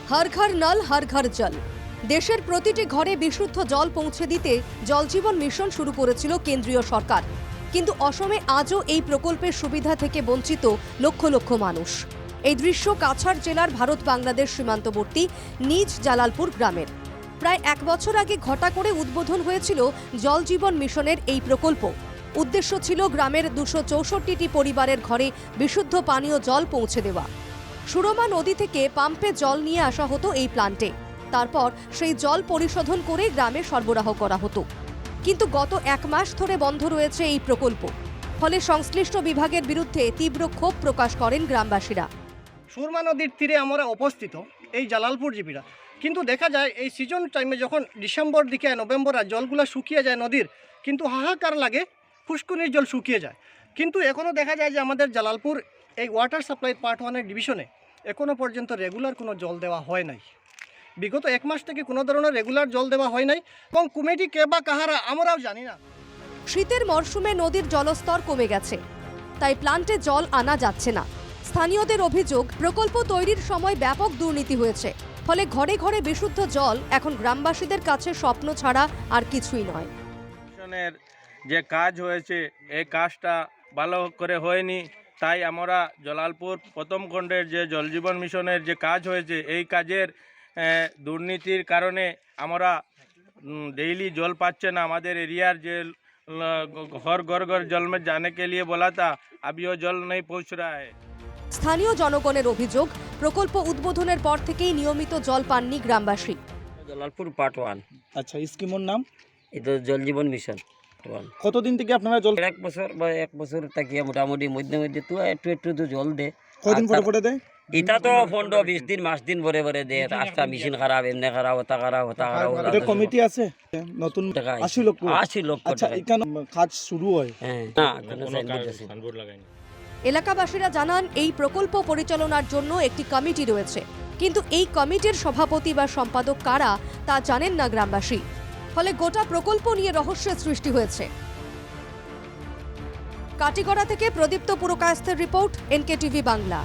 हर घर नल हर घर जल। দেশের প্রতিটি ঘরে বিশুদ্ধ জল পৌঁছে দিতে জল জীবন মিশন শুরু করেছিল কেন্দ্রীয় সরকার, কিন্তু অসমে আজও এই প্রকল্পের সুবিধা থেকে বঞ্চিত লক্ষ লক্ষ মানুষ। এই দৃশ্য কাছাড় জেলার ভারত বাংলাদেশ সীমান্তবর্তী নিজ জালালপুর গ্রামের। প্রায় 1 বছর আগে ঘটা করে উদ্বোধন হয়েছিল জল জীবন মিশনের এই প্রকল্প। উদ্দেশ্য ছিল গ্রামের 264টি পরিবারের ঘরে বিশুদ্ধ পানীয় জল পৌঁছে দেওয়া। সুরমা নদী থেকে পাম্পে জল নিয়ে আসা হতো এই প্লান্টে, তারপর সেই জল পরিশোধন করে গ্রামে সরবরাহ করা হতো। কিন্তু গত 1 মাস ধরে বন্ধ রয়েছে এই প্রকল্প, ফলে সংশ্লিষ্ট বিভাগের বিরুদ্ধে তীব্র ক্ষোভ প্রকাশ করেন গ্রামবাসীরা। সুরমা নদীর তীরে আমরা অবস্থিত এই জালালপুর জিপিটা, কিন্তু দেখা যায় এই সিজন টাইমে যখন ডিসেম্বর দিকে নভেম্বর আর জলগুলো শুকিয়ে যায় নদীর, কিন্তু হাহাকার লাগে, ফুসকুনির জল শুকিয়ে যায়। কিন্তু এখনও দেখা যায় যে আমাদের জালালপুর এই ওয়াটার সাপ্লাই পার্ট 1 ডিভিশনে এখনও পর্যন্ত রেগুলার কোনো জল দেওয়া হয় নাই। বিগত 1 মাস থেকে কোনো ধরনের রেগুলার জল দেওয়া হয় নাই, এবং কমিটি কে বা কাহারা আমরাও জানি না। শীতের মরশুমে নদীর জলস্তর কমে গেছে, তাই প্লান্টে জল আনা যাচ্ছে না। স্থানীয়দের অভিযোগ, প্রকল্প তৈরির সময় ব্যাপক দুর্নীতি হয়েছে, ফলে ঘরে ঘরে বিশুদ্ধ জল এখন গ্রামবাসীদের কাছে স্বপ্ন ছাড়া আর কিছুই নয়। যে কাজ হয়েছে এই কাজটা ভালো করে হয়নি, তাই আমরা জালালপুর প্রথম খণ্ডের যে জল জীবন মিশনের যে কাজ হয়েছে এই কাজের দুর্নীতির কারণে আমরা डेली जल पाচ্ছে না। আমাদের এরিয়ার যে हर घर घर जल में जाने के लिए बोला था, अभी वो जल नहीं पहुंच रहा है। স্থানীয় জনগণের অভিযোগ, প্রকল্প উদ্বোধনের পর থেকেই নিয়মিত জল পাননি গ্রামবাসী। জালালপুর পার্ট 1। আচ্ছা, স্কিমের নাম এটা জল জীবন মিশন 1। কতদিন থেকে আপনারা জল? 1 বছর বা 1 বছর থেকে মোটামুটি মধ্যে মধ্যে তো একটু তো জল দে। কদিন পরে পরে দেয়? এটা তো 15-20 দিন মাস দিন ভরে ভরে দে। রাস্তা মেশিন খারাপ, এমনি খারাপ, ওটা খারাপ, ওটা খারাপ। এটা কমিটি আছে নতুন 80 লক্ষ। 80 লক্ষ আচ্ছা, টাকা। এখানে কাজ শুরু হয়? হ্যাঁ, না কোনো সাইনবোর্ড লাগায়নি। এলাকাবাসীরা জানান, এই প্রকল্প পরিচালনার জন্য একটি কমিটি রয়েছে, কিন্তু এই কমিটির সভাপতি বা সম্পাদক কারা তা জানেন না গ্রামবাসী, ফলে গোটা প্রকল্প নিয়ে রহস্যের সৃষ্টি হয়েছে। কাটিগড়া থেকে প্রদীপ্ত পুরকায়স্থের রিপোর্ট, NKTV বাংলা।